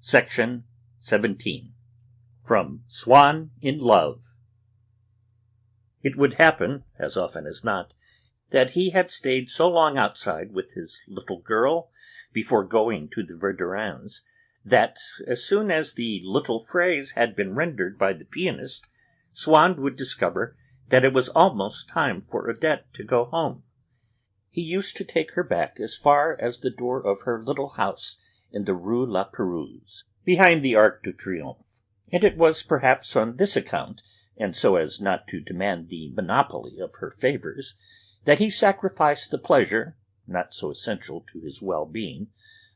Section 17. From Swann in Love. It would happen, as often as not, that he had stayed so long outside with his little girl before going to the Verdurins, that, as soon as the little phrase had been rendered by the pianist, Swann would discover that it was almost time for Odette to go home. He used to take her back as far as the door of her little house in the Rue La Pérouse, behind the Arc de Triomphe, and it was perhaps on this account, and so as not to demand the monopoly of her favours, that he sacrificed the pleasure, not so essential to his well-being,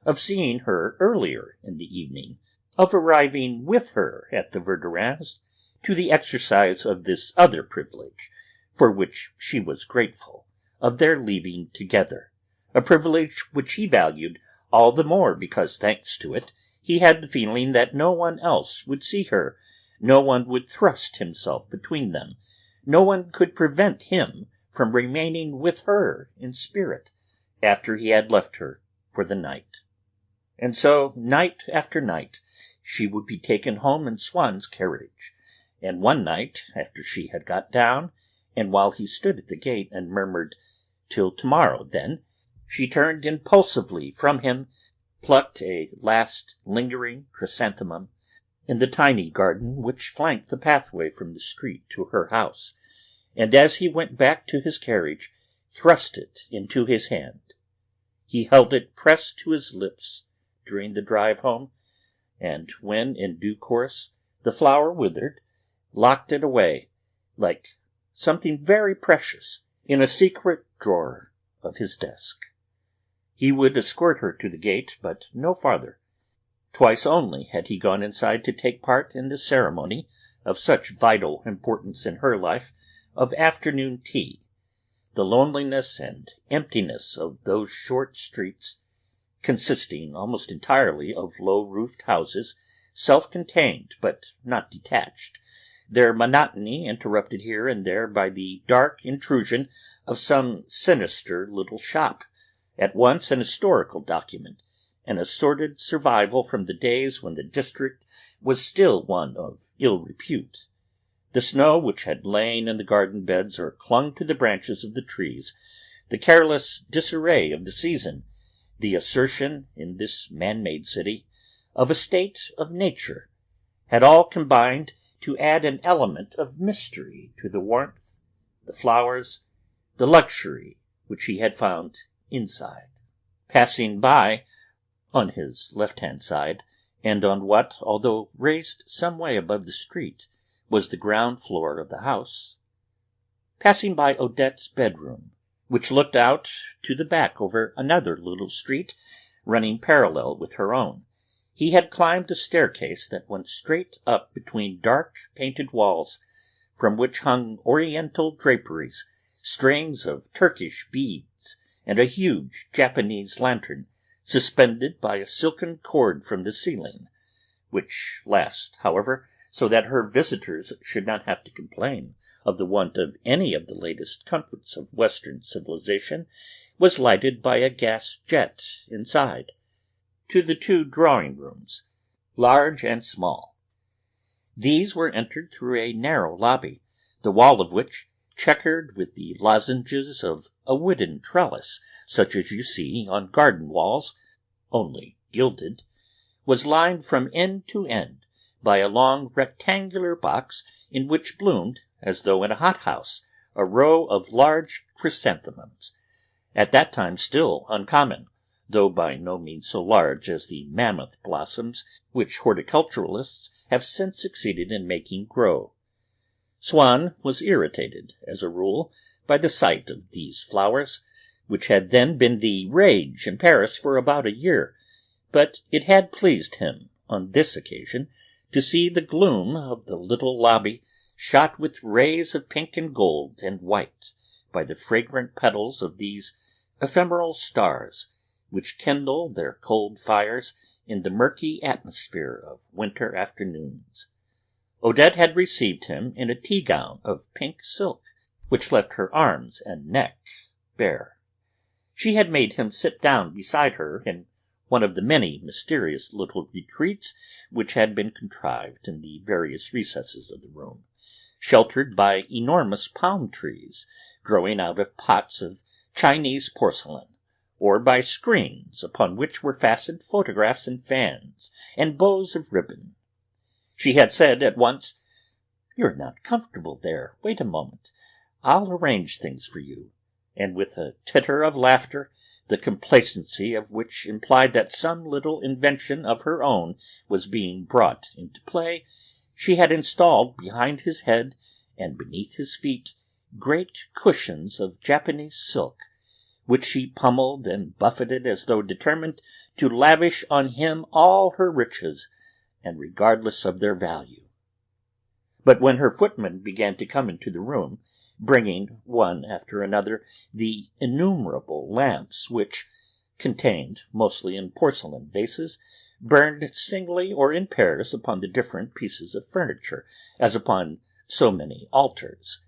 of seeing her earlier in the evening, of arriving with her at the Verdurins, to the exercise of this other privilege, for which she was grateful, of their leaving together, a privilege which he valued all the more because, thanks to it, he had the feeling that no one else would see her, no one would thrust himself between them, no one could prevent him from remaining with her in spirit after he had left her for the night. And so, night after night, she would be taken home in Swann's carriage, and one night, after she had got down, and while he stood at the gate and murmured, "Till tomorrow, then," she turned impulsively from him, plucked a last lingering chrysanthemum in the tiny garden which flanked the pathway from the street to her house, and as he went back to his carriage, thrust it into his hand. He held it pressed to his lips during the drive home, and when, in due course, the flower withered, locked it away, like something very precious, in a secret drawer of his desk. He would escort her to the gate, but no farther. Twice only had he gone inside to take part in the ceremony, of such vital importance in her life, of afternoon tea. The loneliness and emptiness of those short streets, consisting almost entirely of low-roofed houses, self-contained but not detached, their monotony interrupted here and there by the dark intrusion of some sinister little shop, at once an historical document, an assorted survival from the days when the district was still one of ill repute. The snow which had lain in the garden beds or clung to the branches of the trees, the careless disarray of the season, the assertion, in this man-made city, of a state of nature, had all combined to add an element of mystery to the warmth, the flowers, the luxury which he had found inside. Passing by, on his left-hand side, and on what, although raised some way above the street, was the ground floor of the house, passing by Odette's bedroom, which looked out to the back over another little street running parallel with her own, he had climbed a staircase that went straight up between dark painted walls, from which hung oriental draperies, strings of Turkish beads, and a huge Japanese lantern suspended by a silken cord from the ceiling, which last, however, so that her visitors should not have to complain of the want of any of the latest comforts of Western civilization, was lighted by a gas jet inside, to the two drawing-rooms, large and small. These were entered through a narrow lobby, the wall of which, checkered with the lozenges of a wooden trellis, such as you see on garden walls, only gilded, was lined from end to end by a long rectangular box in which bloomed, as though in a hothouse, a row of large chrysanthemums, at that time still uncommon, though by no means so large as the mammoth blossoms which horticulturists have since succeeded in making grow. Swann was irritated, as a rule, by the sight of these flowers, which had then been the rage in Paris for about a year, but it had pleased him, on this occasion, to see the gloom of the little lobby shot with rays of pink and gold and white by the fragrant petals of these ephemeral stars, which kindle their cold fires in the murky atmosphere of winter afternoons. Odette had received him in a tea-gown of pink silk, which left her arms and neck bare. She had made him sit down beside her in one of the many mysterious little retreats which had been contrived in the various recesses of the room, sheltered by enormous palm trees growing out of pots of Chinese porcelain, or by screens upon which were fastened photographs and fans and bows of ribbon. She had said at once, "You're not comfortable there. Wait a moment. I'll arrange things for you," and with a titter of laughter, the complacency of which implied that some little invention of her own was being brought into play, she had installed behind his head and beneath his feet great cushions of Japanese silk, which she pummeled and buffeted as though determined to lavish on him all her riches, and regardless of their value. But when her footmen began to come into the room, bringing, one after another, the innumerable lamps which, contained mostly in porcelain vases, burned singly or in pairs upon the different pieces of furniture, as upon so many altars,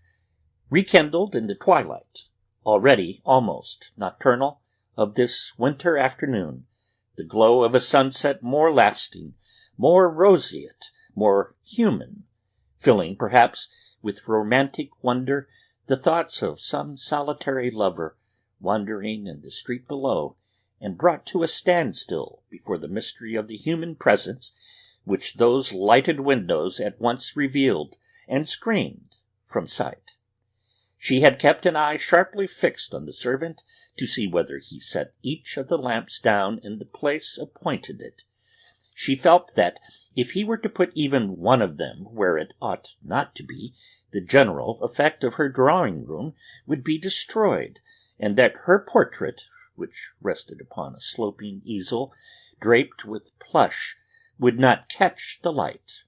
rekindled in the twilight, already almost nocturnal, of this winter afternoon, the glow of a sunset more lasting, more roseate, more human, filling perhaps with romantic wonder the thoughts of some solitary lover wandering in the street below, and brought to a standstill before the mystery of the human presence which those lighted windows at once revealed and screened from sight. She had kept an eye sharply fixed on the servant to see whether he set each of the lamps down in the place appointed it. She felt that if he were to put even one of them where it ought not to be, the general effect of her drawing-room would be destroyed, and that her portrait, which rested upon a sloping easel draped with plush, would not catch the light.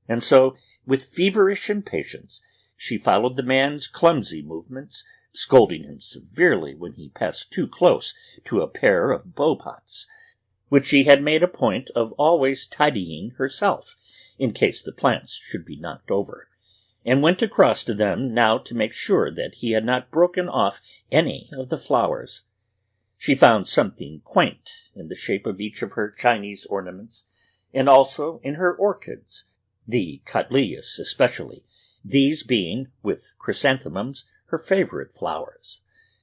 And so, with feverish impatience, she followed the man's clumsy movements, scolding him severely when he passed too close to a pair of bow-pots, which she had made a point of always tidying herself, in case the plants should be knocked over, and went across to them now to make sure that he had not broken off any of the flowers. She found something quaint in the shape of each of her Chinese ornaments, and also in her orchids, the cattleyas especially, these being, with chrysanthemums, her favorite flowers,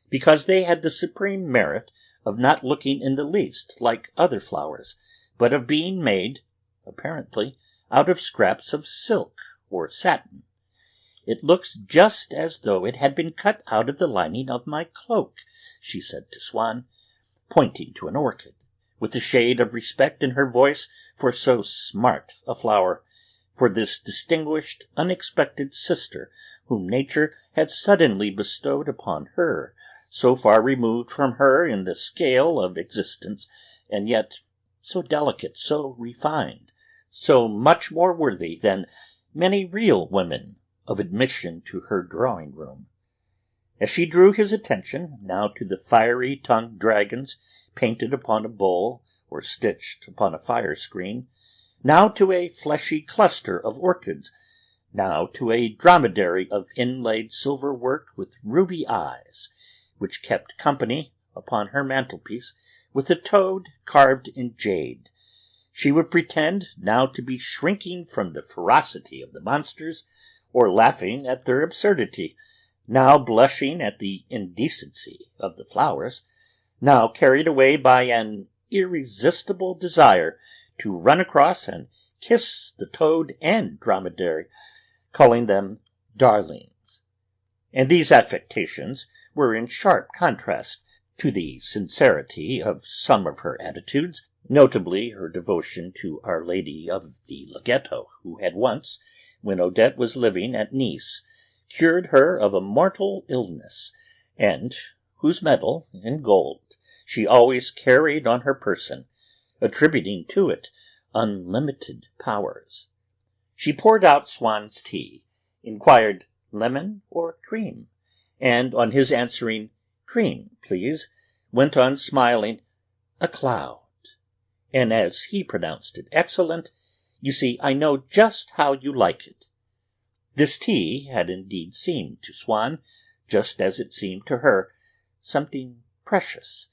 because they had the supreme merit of not looking in the least like other flowers, but of being made, apparently, out of scraps of silk or satin. "It looks just as though it had been cut out of the lining of my cloak," she said to Swann, pointing to an orchid, with a shade of respect in her voice for so smart a flower, for this distinguished, unexpected sister whom nature had suddenly bestowed upon her, so far removed from her in the scale of existence, and yet so delicate, so refined, so much more worthy than many real women of admission to her drawing-room. As she drew his attention now to the fiery-tongued dragons painted upon a bowl or stitched upon a fire-screen, now to a fleshy cluster of orchids, now to a dromedary of inlaid silver work with ruby eyes, which kept company upon her mantelpiece with a toad carved in jade, she would pretend now to be shrinking from the ferocity of the monsters, or laughing at their absurdity, now blushing at the indecency of the flowers, now carried away by an irresistible desire to run across and kiss the toad and dromedary, calling them darlings. And these affectations were in sharp contrast to the sincerity of some of her attitudes, notably her devotion to Our Lady of the Laghetto, who had once, when Odette was living at Nice, cured her of a mortal illness, and whose medal, in gold, she always carried on her person, attributing to it unlimited powers. She poured out Swann's tea, inquired lemon or cream, and on his answering, "Cream, please," went on smiling, "A cloud. And as he pronounced it excellent, you see I know just how you like it." This tea had indeed seemed to Swann, just as it seemed to her, something precious,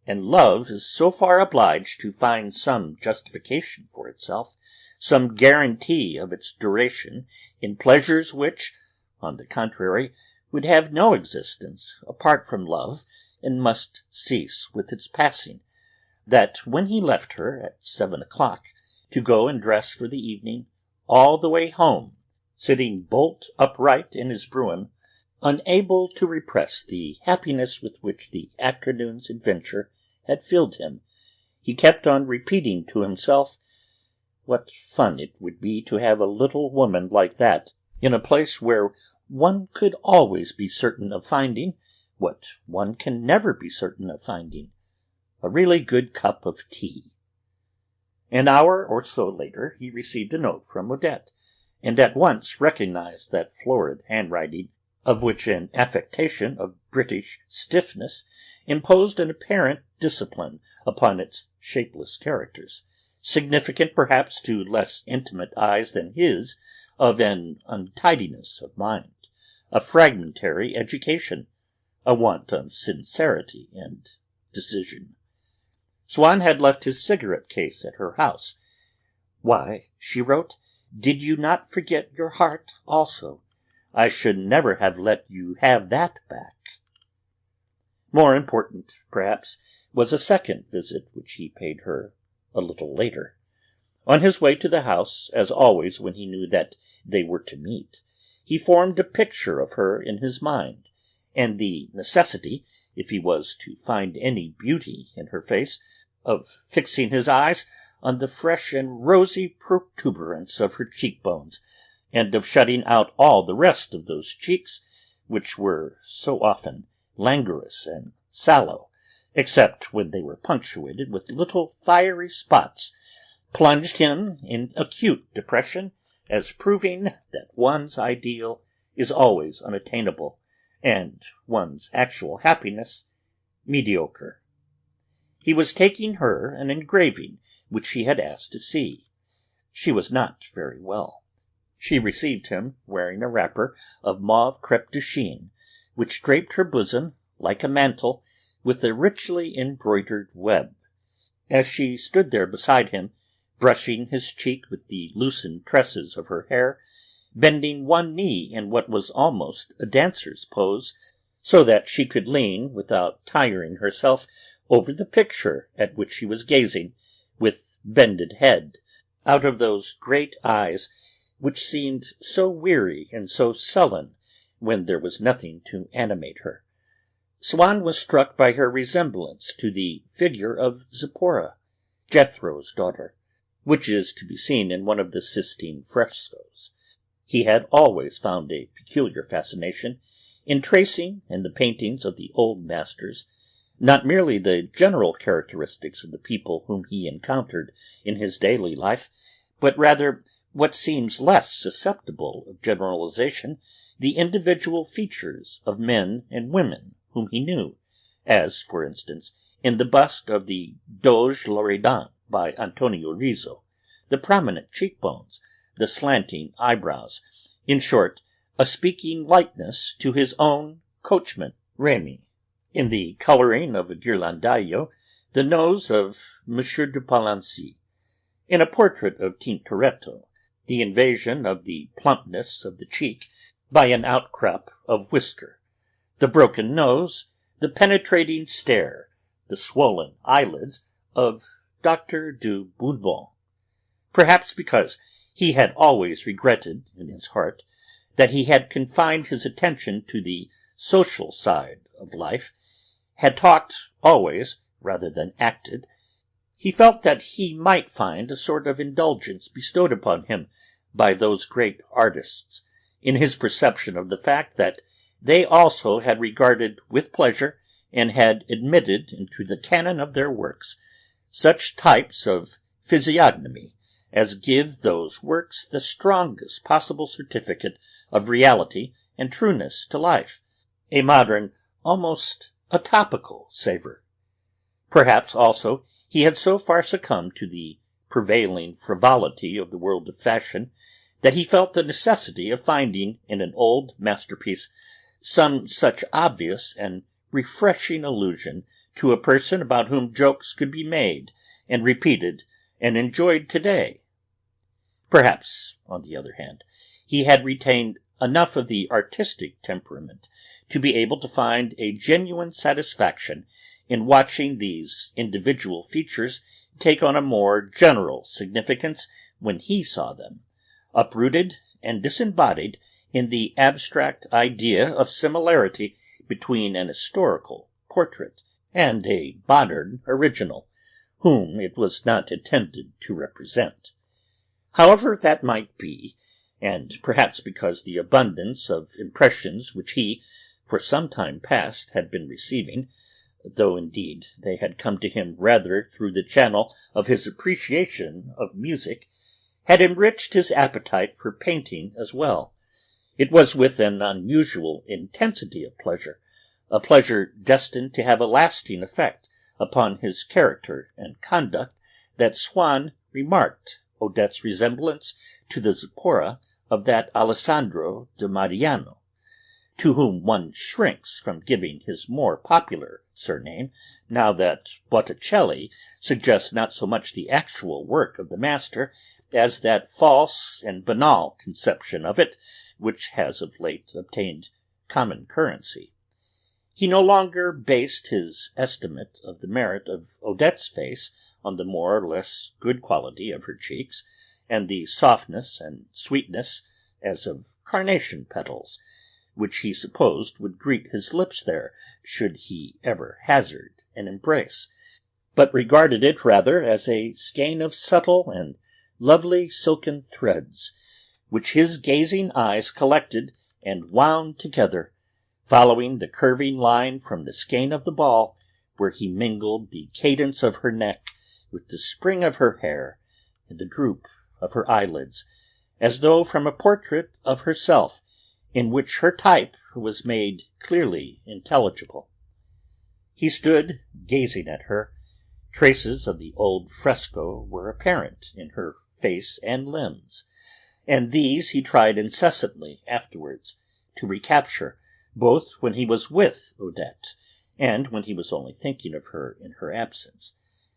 and love is so far obliged to find some justification for itself, some guarantee of its duration, in pleasures which, on the contrary, would have no existence apart from love, and must cease with its passing, that when he left her at 7 o'clock to go and dress for the evening, all the way home, sitting bolt upright in his brougham, unable to repress the happiness with which the afternoon's adventure had filled him, he kept on repeating to himself, what fun it would be to have a little woman like that in a place where one could always be certain of finding what one can never be certain of finding, a really good cup of tea. An hour or so later he received a note from Odette, and at once recognized that florid handwriting, of which an affectation of British stiffness imposed an apparent discipline upon its shapeless characters, significant perhaps to less intimate eyes than his of an untidiness of mind, a fragmentary education, a want of sincerity and decision. Swann had left his cigarette-case at her house. "Why," she wrote, "did you not forget your heart also? I should never have let you have that back." More important, perhaps, was a second visit which he paid her a little later. On his way to the house, as always when he knew that they were to meet, he formed a picture of her in his mind, and the necessity, if he was to find any beauty in her face, of fixing his eyes on the fresh and rosy protuberance of her cheekbones, and of shutting out all the rest of those cheeks, which were so often languorous and sallow, except when they were punctuated with little fiery spots, plunged him in acute depression, as proving that one's ideal is always unattainable, and one's actual happiness mediocre. He was taking her an engraving which she had asked to see. She was not very well. She received him wearing a wrapper of mauve crêpe de chine, which draped her bosom like a mantle with a richly embroidered web. As she stood there beside him, brushing his cheek with the loosened tresses of her hair, bending one knee in what was almost a dancer's pose, so that she could lean, without tiring herself, over the picture at which she was gazing, with bended head, out of those great eyes which seemed so weary and so sullen when there was nothing to animate her. Swann was struck by her resemblance to the figure of Zipporah, Jethro's daughter, which is to be seen in one of the Sistine frescoes. He had always found a peculiar fascination in tracing in the paintings of the old masters not merely the general characteristics of the people whom he encountered in his daily life, but rather what seems less susceptible of generalization, the individual features of men and women whom he knew, as, for instance, in the bust of the Doge Loredan by Antonio Rizzo, the prominent cheekbones, the slanting eyebrows, in short, a speaking likeness to his own coachman, Remy. In the colouring of a Ghirlandaio, the nose of M. de Palancy. In a portrait of Tintoretto, the invasion of the plumpness of the cheek by an outcrop of whisker, the broken nose, the penetrating stare, the swollen eyelids of Dr. de Boulbon. Perhaps because he had always regretted in his heart that he had confined his attention to the social side of life, had talked always rather than acted, he felt that he might find a sort of indulgence bestowed upon him by those great artists, in his perception of the fact that they also had regarded with pleasure and had admitted into the canon of their works such types of physiognomy as give those works the strongest possible certificate of reality and trueness to life, a modern, almost a topical savour. Perhaps, also, he had so far succumbed to the prevailing frivolity of the world of fashion that he felt the necessity of finding in an old masterpiece some such obvious and refreshing allusion to a person about whom jokes could be made and repeated and enjoyed today. Perhaps, on the other hand, he had retained enough of the artistic temperament to be able to find a genuine satisfaction in watching these individual features take on a more general significance when he saw them, uprooted and disembodied in the abstract idea of similarity between an historical portrait and a modern original, whom it was not intended to represent. However that might be, and perhaps because the abundance of impressions which he, for some time past, had been receiving, though indeed they had come to him rather through the channel of his appreciation of music, had enriched his appetite for painting as well. It was with an unusual intensity of pleasure, a pleasure destined to have a lasting effect upon his character and conduct, that Swann remarked Odette's resemblance to the Zipporah of that Alessandro de Mariano, to whom one shrinks from giving his more popular surname, now that Botticelli suggests not so much the actual work of the master as that false and banal conception of it which has of late obtained common currency. He no longer based his estimate of the merit of Odette's face on the more or less good quality of her cheeks, and the softness and sweetness, as of carnation petals, which he supposed would greet his lips there, should he ever hazard an embrace, but regarded it rather as a skein of subtle and lovely silken threads, which his gazing eyes collected and wound together, following the curving line from the skein of the ball, where he mingled the cadence of her neck with the spring of her hair and the droop of her eyelids, as though from a portrait of herself, in which her type was made clearly intelligible. He stood gazing at her. Traces of the old fresco were apparent in her face and limbs, and these he tried incessantly afterwards to recapture, both when he was with Odette and when he was only thinking of her in her absence,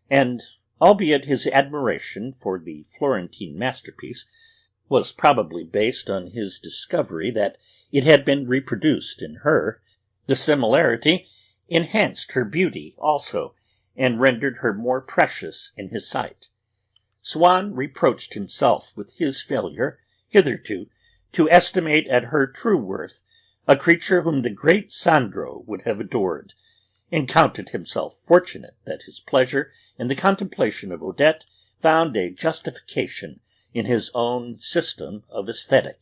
and albeit his admiration for the Florentine masterpiece was probably based on his discovery that it had been reproduced in her, the similarity enhanced her beauty also, and rendered her more precious in his sight. Swann reproached himself with his failure, hitherto, to estimate at her true worth a creature whom the great Sandro would have adored, and counted himself fortunate that his pleasure in the contemplation of Odette found a justification in his own system of aesthetic.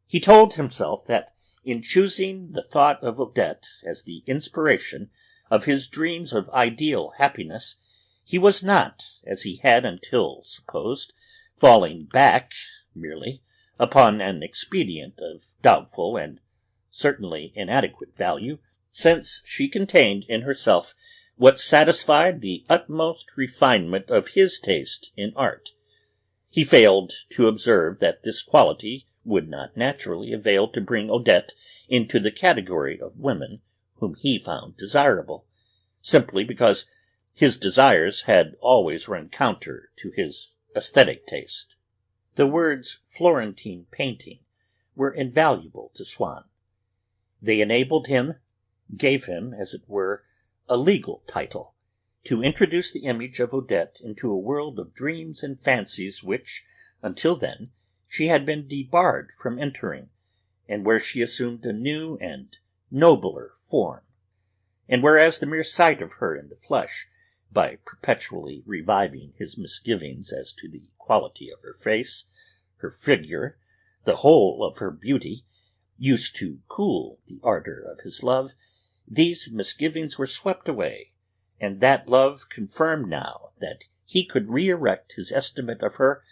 He told himself that in choosing the thought of Odette as the inspiration of his dreams of ideal happiness, he was not, as he had until supposed, falling back merely upon an expedient of doubtful and certainly inadequate value, since she contained in herself what satisfied the utmost refinement of his taste in art. He failed to observe that this quality would not naturally avail to bring Odette into the category of women whom he found desirable, simply because his desires had always run counter to his aesthetic taste. The words Florentine painting were invaluable to Swann. They enabled him, gave him, as it were, a legal title, to introduce the image of Odette into a world of dreams and fancies which, until then, she had been debarred from entering, and where she assumed a new and nobler form, and whereas the mere sight of her in the flesh, by perpetually reviving his misgivings as to the quality of her face, her figure, the whole of her beauty, used to cool the ardor of his love, these misgivings were swept away, and that love confirmed now that he could re-erect his estimate of her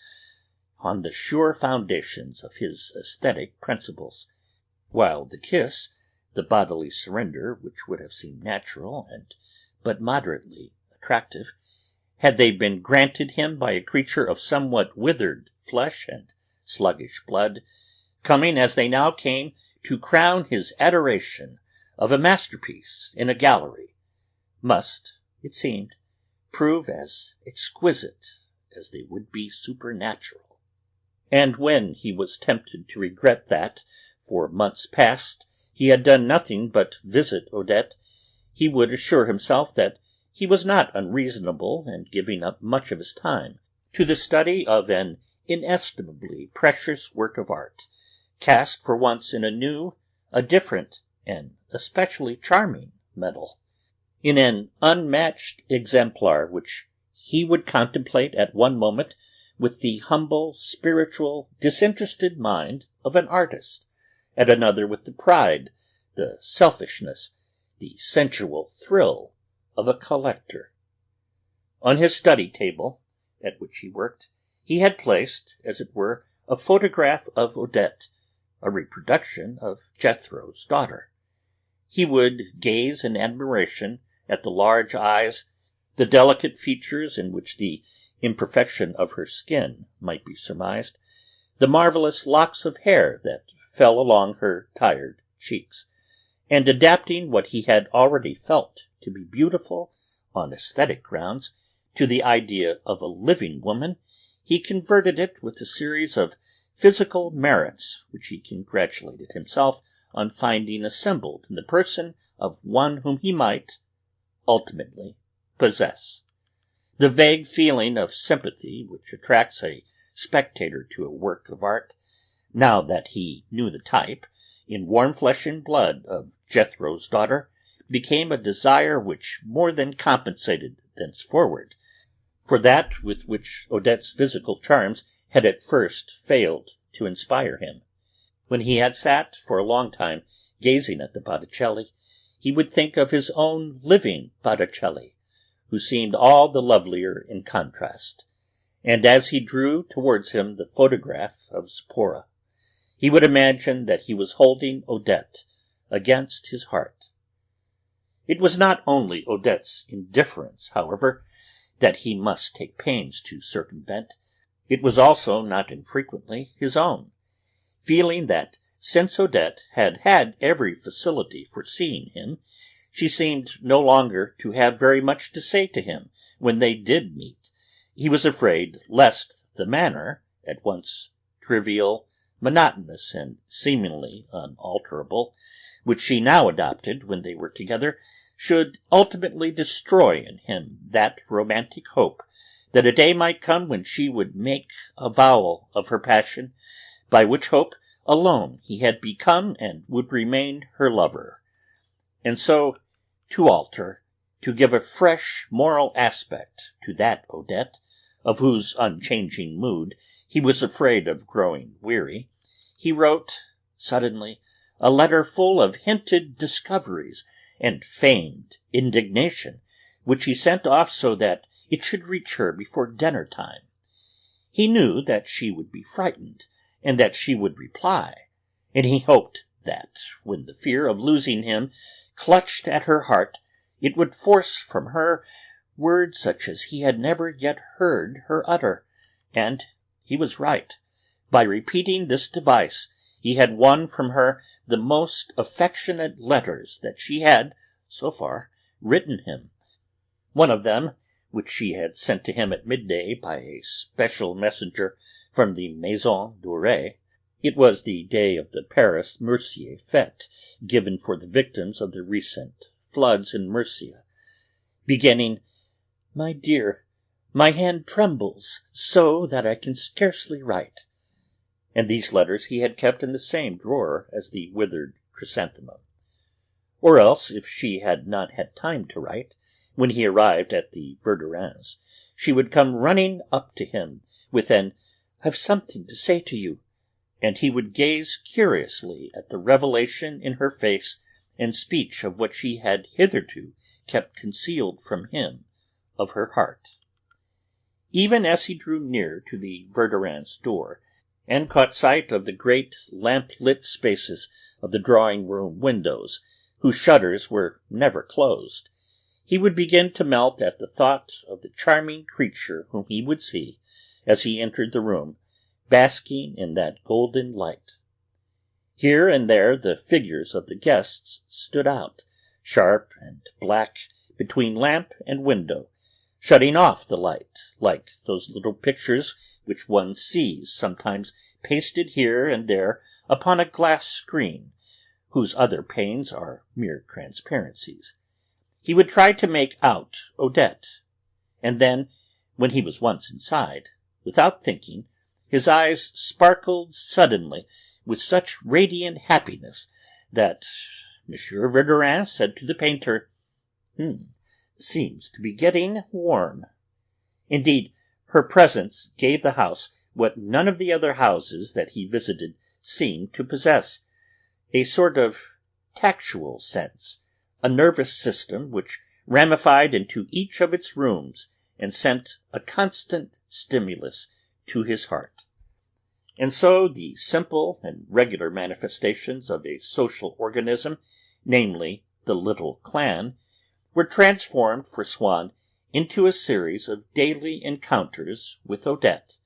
on the sure foundations of his aesthetic principles, while the kiss, the bodily surrender which would have seemed natural and but moderately attractive, had they been granted him by a creature of somewhat withered flesh and sluggish blood, coming as they now came to crown his adoration of a masterpiece in a gallery, must, it seemed, prove as exquisite as they would be supernatural. And when he was tempted to regret that, for months past, he had done nothing but visit Odette, he would assure himself that he was not unreasonable in giving up much of his time to the study of an inestimably precious work of art, cast for once in a new, a different, and especially charming metal, in an unmatched exemplar which he would contemplate at one moment with the humble, spiritual, disinterested mind of an artist, at another with the pride, the selfishness, the sensual thrill of a collector. On his study table, at which he worked, he had placed, as it were, a photograph of Odette, a reproduction of Jethro's daughter. He would gaze in admiration at the large eyes, the delicate features in which the imperfection of her skin might be surmised, the marvelous locks of hair that fell along her tired cheeks, and adapting what he had already felt to be beautiful on aesthetic grounds to the idea of a living woman, he converted it with a series of physical merits which he congratulated himself on finding assembled in the person of one whom he might, ultimately, possess. The vague feeling of sympathy which attracts a spectator to a work of art, now that he knew the type, in warm flesh and blood, of Jethro's daughter, became a desire which more than compensated thenceforward for that with which Odette's physical charms had at first failed to inspire him. When he had sat for a long time gazing at the Botticelli, he would think of his own living Botticelli, who seemed all the lovelier in contrast, and as he drew towards him the photograph of Zipporah, he would imagine that he was holding Odette against his heart. It was not only Odette's indifference, however, that he must take pains to circumvent. It was also, not infrequently, his own, feeling that since Odette had had every facility for seeing him, she seemed no longer to have very much to say to him when they did meet. He was afraid lest the manner, at once trivial, monotonous, and seemingly unalterable, which she now adopted when they were together, should ultimately destroy in him that romantic hope that a day might come when she would make avowal of her passion, by which hope alone he had become and would remain her lover, and so to alter, to give a fresh moral aspect to that Odette, of whose unchanging mood he was afraid of growing weary. He wrote, suddenly, a letter full of hinted discoveries and feigned indignation, which he sent off so that it should reach her before dinner time. He knew that she would be frightened, and that she would reply, and he hoped that, when the fear of losing him clutched at her heart, it would force from her words such as he had never yet heard her utter. And he was right. By repeating this device, he had won from her the most affectionate letters that she had, so far, written him. One of them, which she had sent to him at midday by a special messenger from the Maison Dorée, it was the day of the Paris Mercier fête, given for the victims of the recent floods in Mercia, beginning, "My dear, my hand trembles so that I can scarcely write," and these letters he had kept in the same drawer as the withered chrysanthemum. Or else, if she had not had time to write, when he arrived at the Verdurins, she would come running up to him with an "I've something to say to you," and he would gaze curiously at the revelation in her face and speech of what she had hitherto kept concealed from him of her heart. Even as he drew near to the Verdurins' door, and caught sight of the great lamp-lit spaces of the drawing-room windows, whose shutters were never closed, he would begin to melt at the thought of the charming creature whom he would see, as he entered the room, basking in that golden light. Here and there the figures of the guests stood out, sharp and black, between lamp and window, shutting off the light, like those little pictures which one sees sometimes pasted here and there upon a glass screen, whose other panes are mere transparencies. He would try to make out Odette, and then, when he was once inside, without thinking, his eyes sparkled suddenly with such radiant happiness that Monsieur Verdurin said to the painter, "Seems to be getting warm." Indeed, her presence gave the house what none of the other houses that he visited seemed to possess, a sort of tactual sense, a nervous system which ramified into each of its rooms and sent a constant stimulus to his heart. And so the simple and regular manifestations of a social organism, namely the little clan, were transformed for Swann into a series of daily encounters with Odette,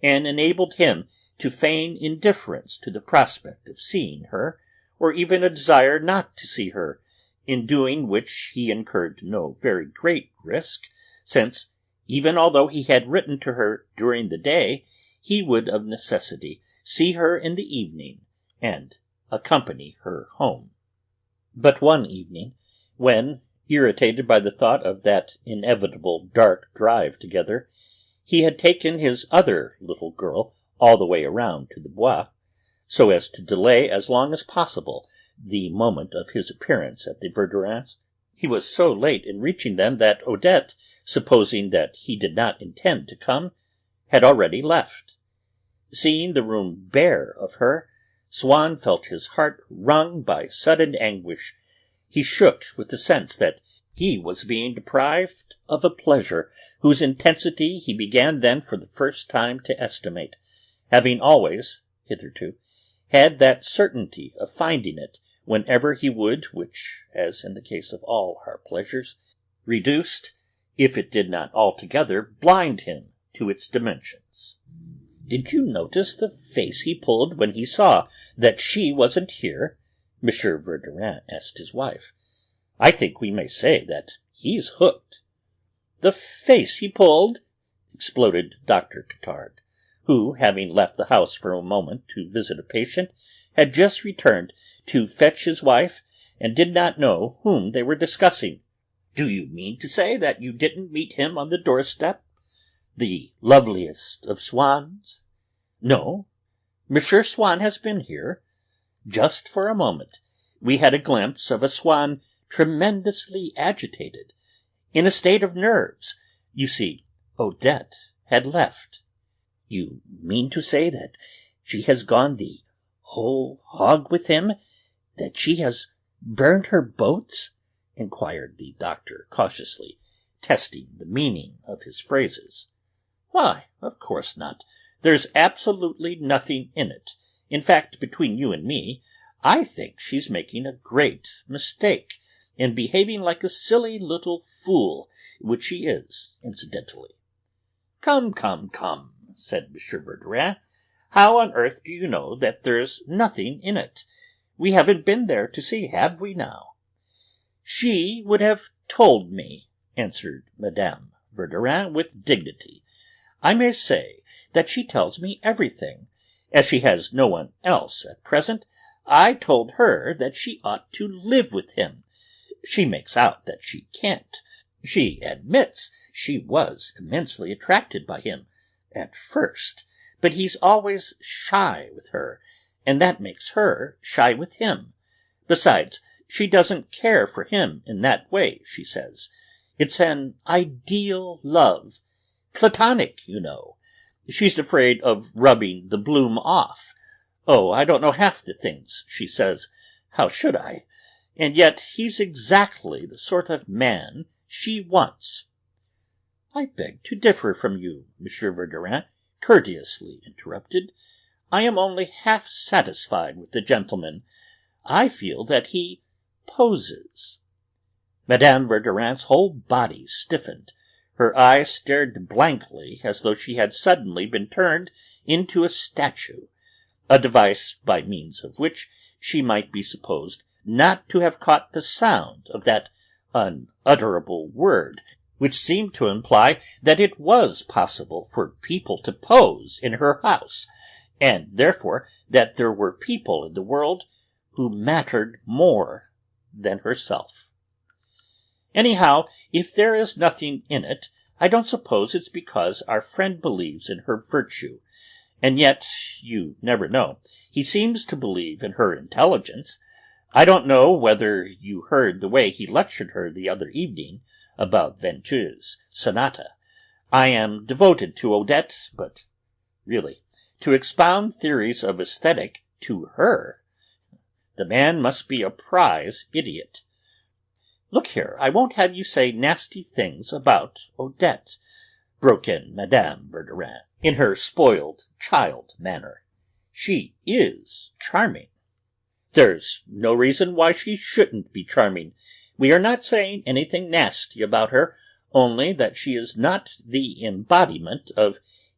and enabled him to feign indifference to the prospect of seeing her, or even a desire not to see her, in doing which he incurred no very great risk, since, even although he had written to her during the day, he would of necessity see her in the evening, and accompany her home. But one evening, when, irritated by the thought of that inevitable dark drive together, he had taken his other little girl all the way around to the Bois, so as to delay as long as possible the moment of his appearance at the Verdurins, he was so late in reaching them that Odette, supposing that he did not intend to come, had already left. Seeing the room bare of her, Swann felt his heart wrung by sudden anguish. He shook with the sense that he was being deprived of a pleasure whose intensity he began then for the first time to estimate, having always, hitherto, had that certainty of finding it whenever he would, which, as in the case of all our pleasures, reduced, if it did not altogether blind him to its dimensions. "Did you notice the face he pulled when he saw that she wasn't here?" Monsieur Verdurin asked his wife. "I think we may say that he's hooked." "The face he pulled!" exploded Dr. Cottard, who, having left the house for a moment to visit a patient, had just returned to fetch his wife, and did not know whom they were discussing. "Do you mean to say that you didn't meet him on the doorstep? The loveliest of swans?" "No. Monsieur Swann has been here. Just for a moment. We had a glimpse of a Swann tremendously agitated, in a state of nerves. You see, Odette had left." "You mean to say that she has gone the whole hog with him? That she has burned her boats?" inquired the doctor cautiously, testing the meaning of his phrases. "Why, of course not. There's absolutely nothing in it. In fact, between you and me, I think she's making a great mistake, and behaving like a silly little fool, which she is, incidentally." "Come, said Monsieur Verdurin. "How on earth do you know that there's nothing in it? We haven't been there to see, have we now?" "She would have told me," answered Madame Verdurin with dignity. "I may say that she tells me everything. As she has no one else at present, I told her that she ought to live with him. She makes out that she can't. She admits she was immensely attracted by him at first, but he's always shy with her, and that makes her shy with him. Besides, she doesn't care for him in that way, she says. It's an ideal love, platonic, you know. She's afraid of rubbing the bloom off. Oh, I don't know half the things she says. How should I? And yet he's exactly the sort of man she wants." "I beg to differ from you," Monsieur Verdurin courteously interrupted. "I am only half satisfied with the gentleman. I feel that he poses." Madame Verdurin's whole body stiffened. Her eyes stared blankly as though she had suddenly been turned into a statue, a device by means of which she might be supposed not to have caught the sound of that unutterable word, which seemed to imply that it was possible for people to pose in her house, and therefore that there were people in the world who mattered more than herself. Anyhow, if there is nothing in it, I don't suppose it's because our friend believes in her virtue, and yet you never know. He seems to believe in her intelligence. I don't know whether you heard the way he lectured her the other evening about Venteuil's sonata. I am devoted to Odette, but really, to expound theories of aesthetic to her, the man must be a prize idiot. Look here, I won't have you say nasty things about Odette, broke in Madame Verdurin, in her spoiled child manner. She is charming. There's no reason why she shouldn't be charming. We are not saying anything nasty about her, only that she is not the embodiment of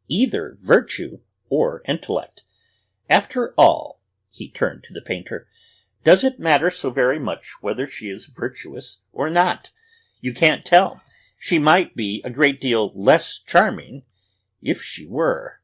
either virtue or intellect. After all, he turned to the painter, does it matter so very much whether she is virtuous or not? You can't tell. She might be a great deal less charming if she were.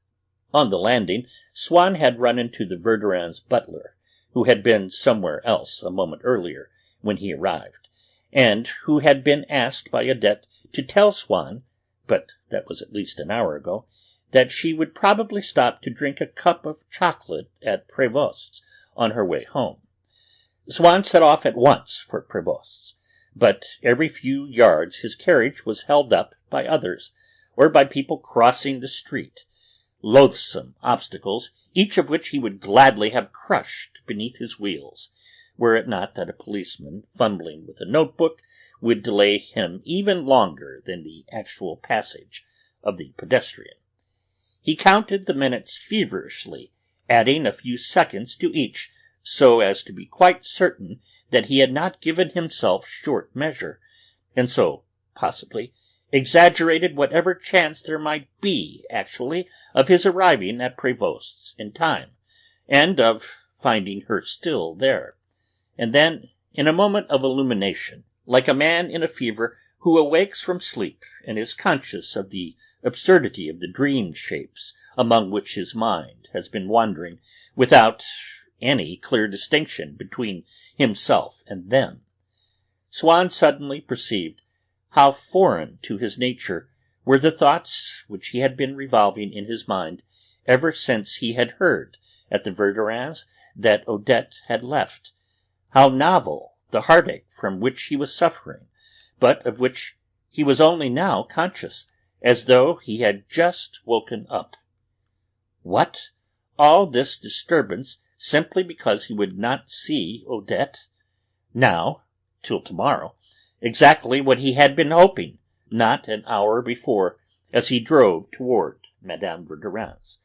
On the landing, Swann had run into the Verdurins' butler, who had been somewhere else a moment earlier when he arrived, and who had been asked by Odette to tell Swann, but that was at least an hour ago, that she would probably stop to drink a cup of chocolate at Prévost's on her way home. Swann set off at once for Prévost's, but every few yards his carriage was held up by others, or by people crossing the street, loathsome obstacles, each of which he would gladly have crushed beneath his wheels, were it not that a policeman, fumbling with a notebook, would delay him even longer than the actual passage of the pedestrian. He counted the minutes feverishly, adding a few seconds to each, so as to be quite certain that he had not given himself short measure, and so, possibly, exaggerated whatever chance there might be actually of his arriving at Prévost's in time, and of finding her still there. And then, in a moment of illumination, like a man in a fever who awakes from sleep and is conscious of the absurdity of the dream shapes among which his mind has been wandering, without any clear distinction between himself and them, Swann suddenly perceived how foreign to his nature were the thoughts which he had been revolving in his mind ever since he had heard at the Verdurins that Odette had left, how novel the heartache from which he was suffering, but of which he was only now conscious, as though he had just woken up. What? All this disturbance simply because he would not see Odette? Now, till tomorrow, exactly what he had been hoping, not an hour before, as he drove toward Madame Verdurin's.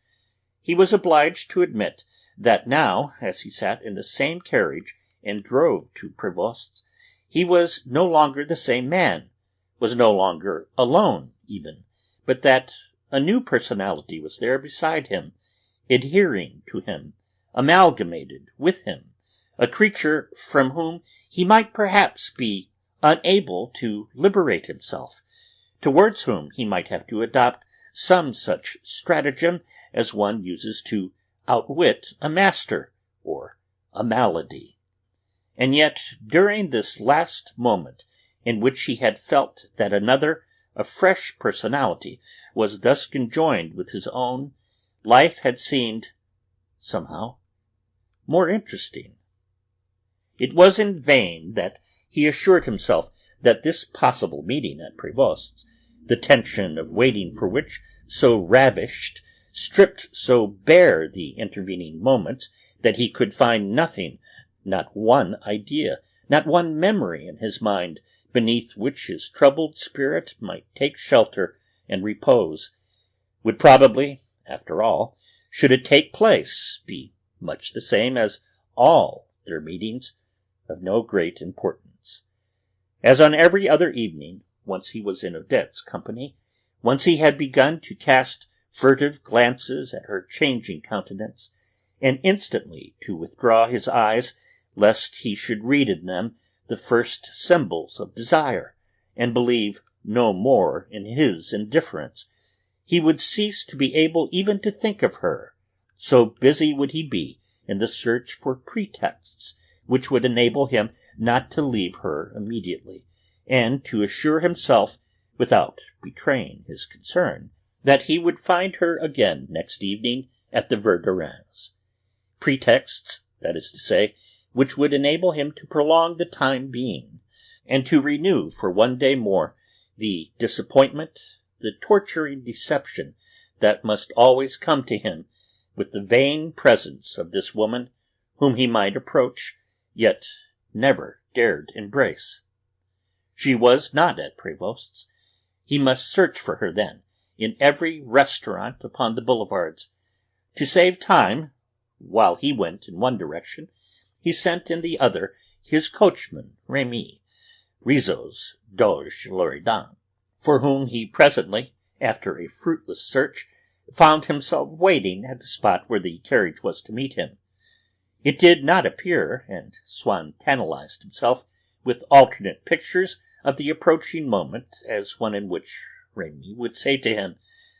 He was obliged to admit that now, as he sat in the same carriage and drove to Prévost's, he was no longer the same man, was no longer alone even, but that a new personality was there beside him, adhering to him, amalgamated with him, a creature from whom he might perhaps be unable to liberate himself, towards whom he might have to adopt some such stratagem as one uses to outwit a master or a malady. And yet, during this last moment in which he had felt that another, a fresh personality, was thus conjoined with his own, life had seemed, somehow, more interesting. It was in vain that he assured himself that this possible meeting at Prévost's, the tension of waiting for which so ravished, stripped so bare the intervening moments that he could find nothing, not one idea, not one memory in his mind beneath which his troubled spirit might take shelter and repose, would probably, after all, should it take place, be much the same as all their meetings, of no great importance. As on every other evening, once he was in Odette's company, once he had begun to cast furtive glances at her changing countenance, and instantly to withdraw his eyes, lest he should read in them the first symbols of desire, and believe no more in his indifference, he would cease to be able even to think of her, so busy would he be in the search for pretexts which would enable him not to leave her immediately, and to assure himself, without betraying his concern, that he would find her again next evening at the Verdurins'. Pretexts, that is to say, which would enable him to prolong the time being, and to renew for one day more the disappointment, the torturing deception that must always come to him with the vain presence of this woman whom he might approach, yet never dared embrace. She was not at Prevost's. He must search for her then, in every restaurant upon the boulevards. To save time, while he went in one direction, he sent in the other his coachman, Remy, Rizzo's Doge Loredan, for whom he presently, after a fruitless search, found himself waiting at the spot where the carriage was to meet him. It did not appear, and Swann tantalized himself with alternate pictures of the approaching moment, as one in which Remy would say to him,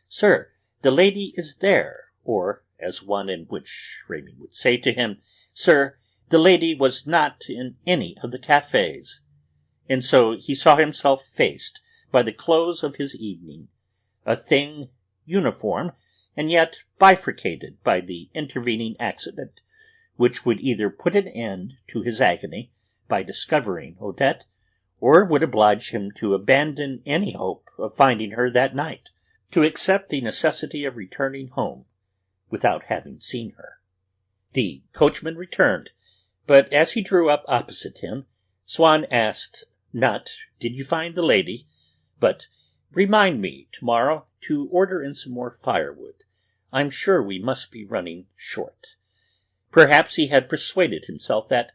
"Sir, the lady is there," or as one in which Remy would say to him, "Sir, the lady was not in any of the cafes." And so he saw himself faced by the close of his evening, a thing uniform, and yet bifurcated by the intervening accident, which would either put an end to his agony by discovering Odette, or would oblige him to abandon any hope of finding her that night, to accept the necessity of returning home without having seen her. The coachman returned, but as he drew up opposite him, Swann asked, not, "Did you find the lady?" but, "Remind me, tomorrow, to order in some more firewood. I'm sure we must be running short." Perhaps he had persuaded himself that,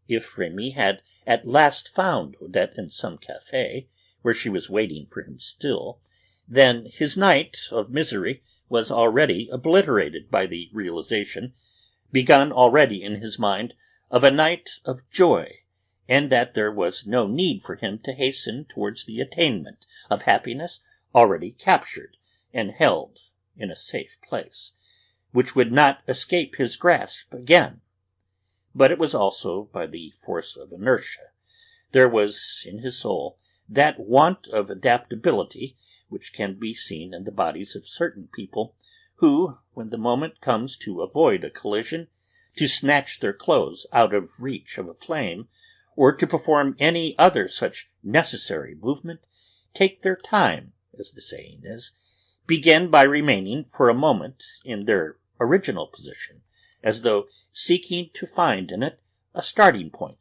if Remy had at last found Odette in some café, where she was waiting for him still, then his night of misery was already obliterated by the realization, begun already in his mind, of a night of joy, and that there was no need for him to hasten towards the attainment of happiness already captured and held in a safe place, which would not escape his grasp again. But it was also by the force of inertia. There was in his soul that want of adaptability which can be seen in the bodies of certain people, who, when the moment comes to avoid a collision, to snatch their clothes out of reach of a flame, or to perform any other such necessary movement, take their time, as the saying is, begin by remaining for a moment in their original position, as though seeking to find in it a starting point,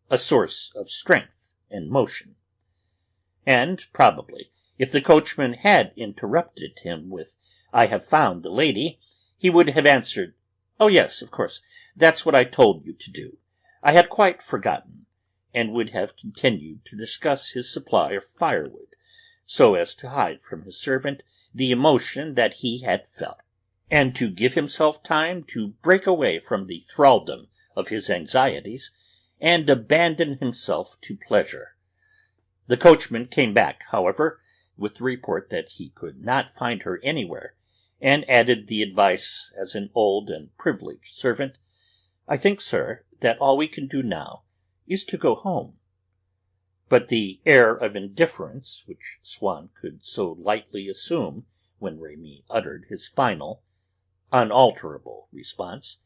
a source of strength and motion. And probably, if the coachman had interrupted him with, "I have found the lady," he would have answered, "Oh yes, of course, that's what I told you to do. I had quite forgotten," and would have continued to discuss his supply of firewood, so as to hide from his servant the emotion that he had felt, and to give himself time to break away from the thraldom of his anxieties, and abandon himself to pleasure. The coachman came back, however, with the report that he could not find her anywhere, and added the advice as an old and privileged servant, "I think, sir, that all we can do now is to go home." But the air of indifference which Swann could so lightly assume when Remy uttered his final, unalterable response,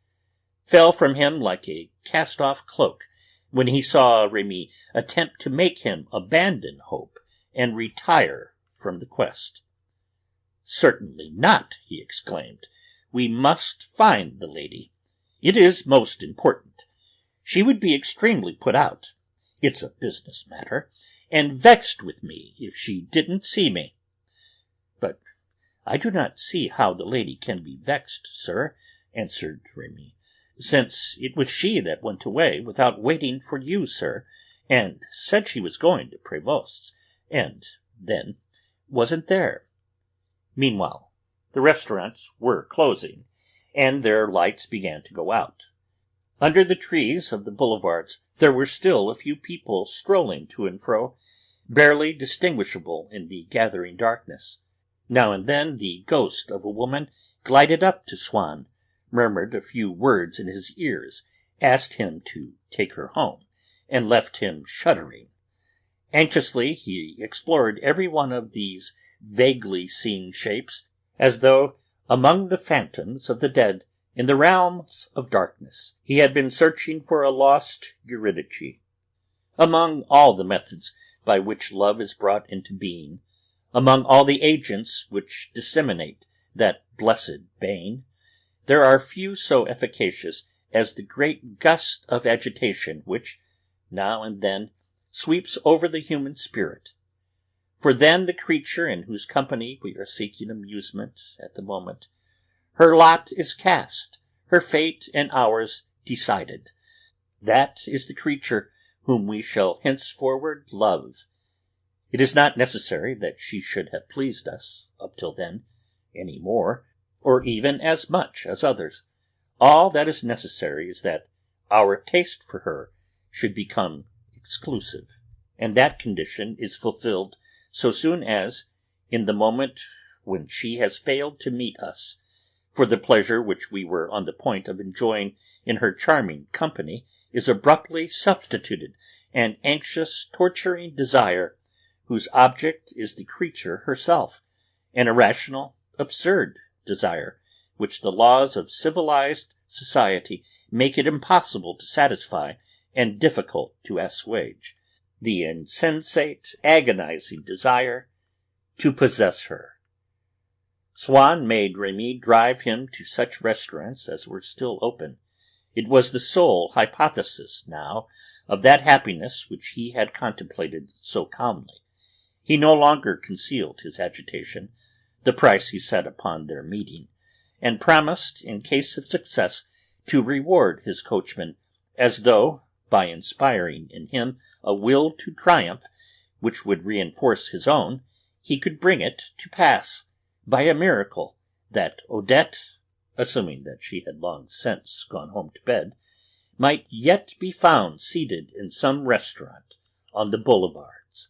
fell from him like a cast-off cloak when he saw Remy attempt to make him abandon hope and retire from the quest. "Certainly not," he exclaimed. "We must find the lady. It is most important. She would be extremely put out, it's a business matter, and vexed with me if she didn't see me." "But I do not see how the lady can be vexed, sir," answered Remy, "since it was she that went away without waiting for you, sir, and said she was going to Prevost's, and then wasn't there." Meanwhile, the restaurants were closing, and their lights began to go out. Under the trees of the boulevards there were still a few people strolling to and fro, barely distinguishable in the gathering darkness. Now and then the ghost of a woman glided up to Swann, murmured a few words in his ears, asked him to take her home, and left him shuddering. Anxiously he explored every one of these vaguely seen shapes, as though, among the phantoms of the dead, in the realms of darkness, he had been searching for a lost Eurydice. Among all the methods by which love is brought into being, among all the agents which disseminate that blessed bane, there are few so efficacious as the great gust of agitation which, now and then, sweeps over the human spirit. For then the creature in whose company we are seeking amusement at the moment, her lot is cast, her fate and ours decided. That is the creature whom we shall henceforward love. It is not necessary that she should have pleased us, up till then, any more, or even as much as others. All that is necessary is that our taste for her should become exclusive, and that condition is fulfilled so soon as, in the moment when she has failed to meet us, for the pleasure which we were on the point of enjoying in her charming company is abruptly substituted an anxious, torturing desire, whose object is the creature herself, an irrational, absurd desire, which the laws of civilized society make it impossible to satisfy and difficult to assuage, the insensate, agonizing desire to possess her. Swann made Remy drive him to such restaurants as were still open. It was the sole hypothesis, now, of that happiness which he had contemplated so calmly. He no longer concealed his agitation, the price he set upon their meeting, and promised, in case of success, to reward his coachman, as though, by inspiring in him a will to triumph, which would reinforce his own, he could bring it to pass, by a miracle, that Odette, assuming that she had long since gone home to bed, might yet be found seated in some restaurant on the boulevards.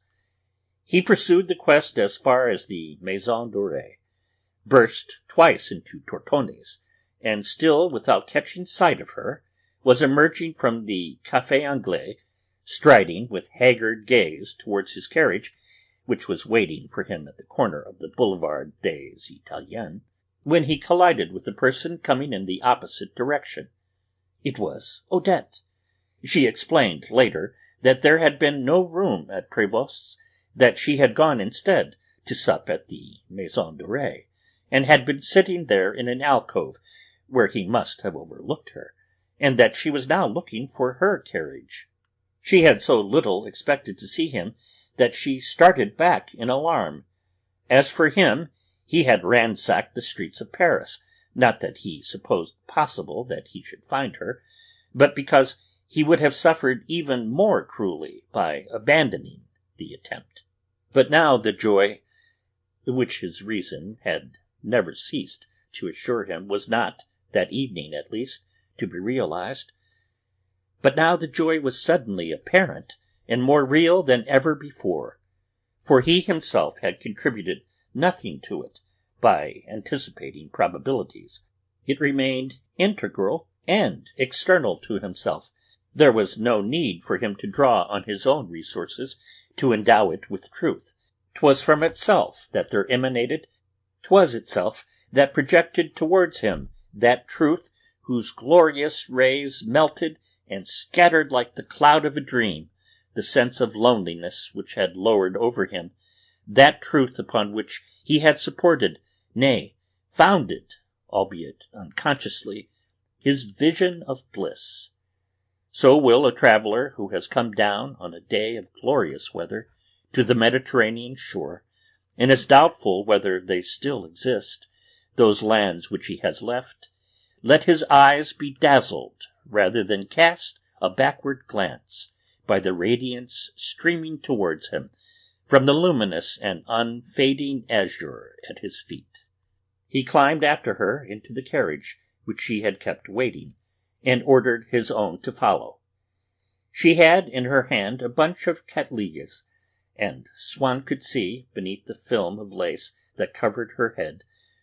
He pursued the quest as far as the Maison Dorée, burst twice into Tortone's, and still without catching sight of her, was emerging from the Café Anglais, striding with haggard gaze towards his carriage, which was waiting for him at the corner of the Boulevard des Italiens, when he collided with a person coming in the opposite direction. It was Odette. She explained later that there had been no room at Prévost's, that she had gone instead to sup at the Maison Dorée, and had been sitting there in an alcove, where he must have overlooked her, and that she was now looking for her carriage. She had so little expected to see him that she started back in alarm. As for him, he had ransacked the streets of Paris, not that he supposed possible that he should find her, but because he would have suffered even more cruelly by abandoning the attempt. But now the joy, which his reason had never ceased to assure him was not, that evening at least, to be realized, but now the joy was suddenly apparent and more real than ever before, for he himself had contributed nothing to it by anticipating probabilities. It remained integral and external to himself. There was no need for him to draw on his own resources to endow it with truth. 'Twas from itself that there emanated, 'twas itself that projected towards him that truth whose glorious rays melted and scattered like the cloud of a dream the sense of loneliness which had lowered over him, that truth upon which he had supported, nay, founded, albeit unconsciously, his vision of bliss. So will a traveller who has come down on a day of glorious weather to the Mediterranean shore, and is doubtful whether they still exist, those lands which he has left, let his eyes be dazzled rather than cast a backward glance by the radiance streaming towards him from the luminous and unfading azure at his feet. He climbed after her into the carriage which she had kept waiting, and ordered his own to follow. She had in her hand a bunch of cattleyas, and Swann could see, beneath the film of lace that covered her head,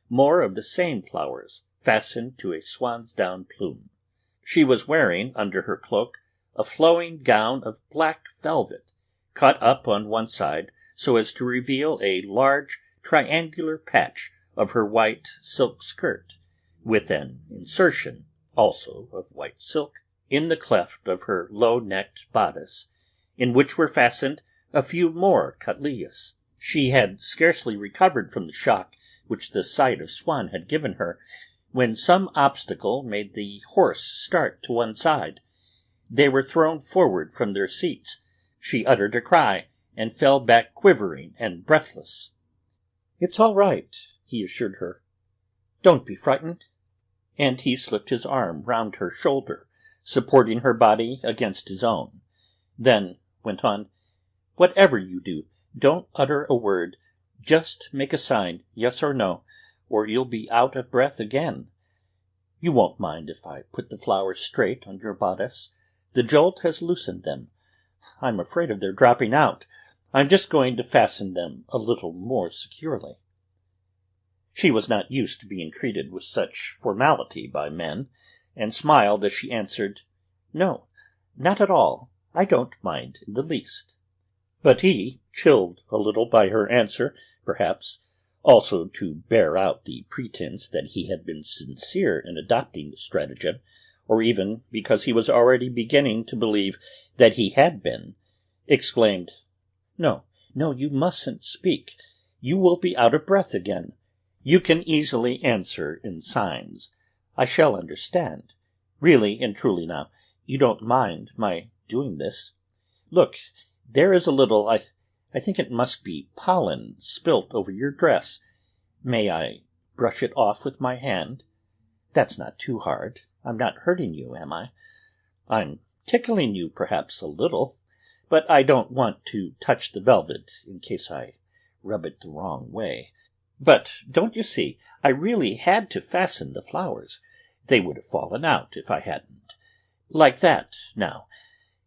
more of the same flowers fastened to a swan's down plume. She was wearing, under her cloak, a flowing gown of black velvet, caught up on one side so as to reveal a large triangular patch of her white silk skirt, with an insertion, also of white silk, in the cleft of her low-necked bodice, in which were fastened a few more cattleyas. She had scarcely recovered from the shock which the sight of Swann had given her, when some obstacle made the horse start to one side. They were thrown forward from their seats. She uttered a cry, and fell back quivering and breathless. "It's all right," he assured her. "Don't be frightened." And he slipped his arm round her shoulder, supporting her body against his own. Then went on, "Whatever you do, don't utter a word. Just make a sign, yes or no, or you'll be out of breath again. You won't mind if I put the flowers straight on your bodice. The jolt has loosened them. I'm afraid of their dropping out. I'm just going to fasten them a little more securely." She was not used to being treated with such formality by men, and smiled as she answered, "No, not at all. I don't mind in the least." But he, chilled a little by her answer, perhaps also to bear out the pretence that he had been sincere in adopting the stratagem, or even because he was already beginning to believe that he had been, exclaimed, "No, no, you mustn't speak. You will be out of breath again. You can easily answer in signs. I shall understand. Really and truly now, you don't mind my doing this? Look, there is a little, I think it must be pollen spilt over your dress. May I brush it off with my hand? That's not too hard. I'm not hurting you, am I? I'm tickling you perhaps a little, but I don't want to touch the velvet in case I rub it the wrong way. But don't you see, I really had to fasten the flowers. They would have fallen out if I hadn't. Like that, now.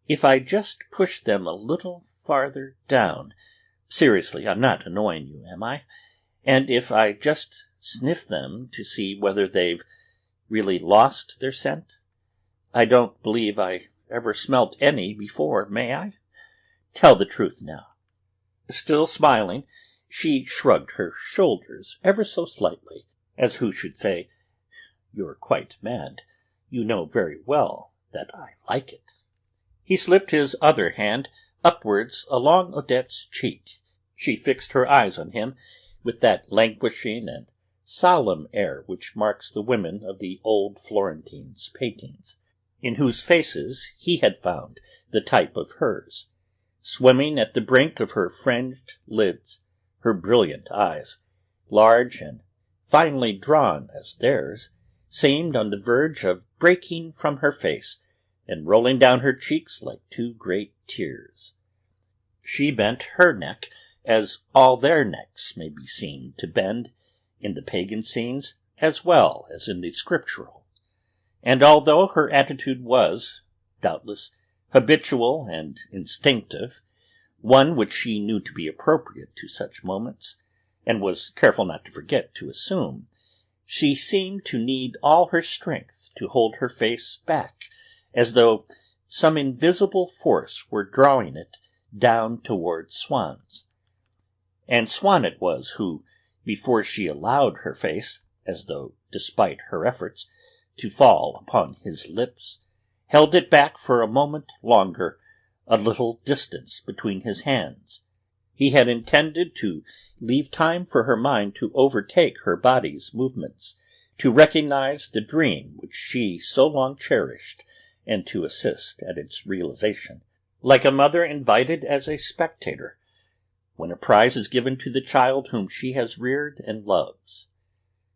If I just push them a little farther down. Seriously, I'm not annoying you, am I? And if I just sniff them to see whether they've really lost their scent? I don't believe I ever smelt any before, may I? Tell the truth now." Still smiling, she shrugged her shoulders ever so slightly, as who should say, "You're quite mad. You know very well that I like it." He slipped his other hand upwards along Odette's cheek. She fixed her eyes on him with that languishing and solemn air which marks the women of the old Florentines' paintings, in whose faces he had found the type of hers, swimming at the brink of her fringed lids, her brilliant eyes, large and finely drawn as theirs, seemed on the verge of breaking from her face and rolling down her cheeks like two great tears. She bent her neck, as all their necks may be seen to bend in the pagan scenes as well as in the scriptural, and although her attitude was, doubtless, habitual and instinctive, one which she knew to be appropriate to such moments, and was careful not to forget to assume, she seemed to need all her strength to hold her face back, as though some invisible force were drawing it down toward Swann's. And Swann it was who, before she allowed her face, as though despite her efforts, to fall upon his lips, held it back for a moment longer, a little distance between his hands. He had intended to leave time for her mind to overtake her body's movements, to recognize the dream which she so long cherished, and to assist at its realization, like a mother invited as a spectator, when a prize is given to the child whom she has reared and loves.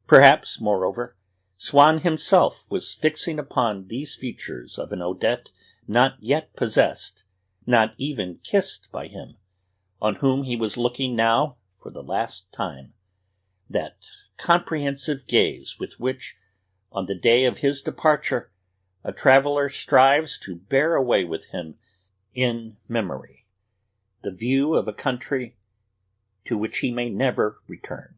Perhaps, moreover, Swann himself was fixing upon these features of an Odette not yet possessed, not even kissed by him, on whom he was looking now for the last time, that comprehensive gaze with which, on the day of his departure, a traveller strives to bear away with him in memory the view of a country to which he may never return.